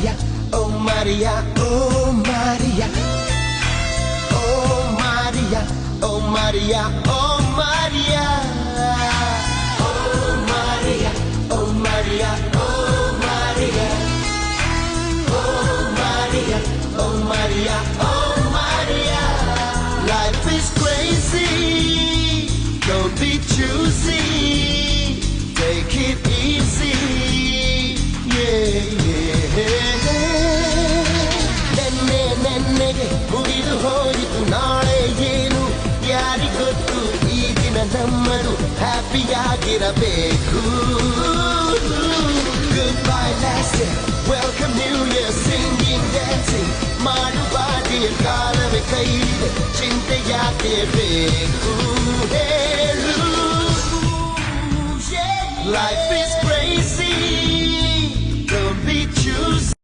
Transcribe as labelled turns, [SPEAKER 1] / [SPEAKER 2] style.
[SPEAKER 1] Maria, oh Maria, oh Maria, oh Maria, oh Maria, oh Maria, oh Maria, oh Maria, oh Maria, oh Maria, oh Maria, oh Maria. Life is crazy, don't be choosy, take it easy, yeah, yeah. ನೆನ್ನೆಗೆ ಮುಗಿದು ಹೋಯಿತು ನಾಳೆ ಏನು ಯಾರಿಗೊತ್ತು ಈ ದಿನ ನಮ್ಮದು ಹ್ಯಾಪಿಯಾಗಿರಬೇಕು. Goodbye last year, welcome new year, singing, dancing ಮಾಡುವ dear ಕಾಲವೇ ಕೈಲಿದೆ ಚಿಂತೆ ಯಾಕೆ ಬೇಕು ಹೇಳು. Life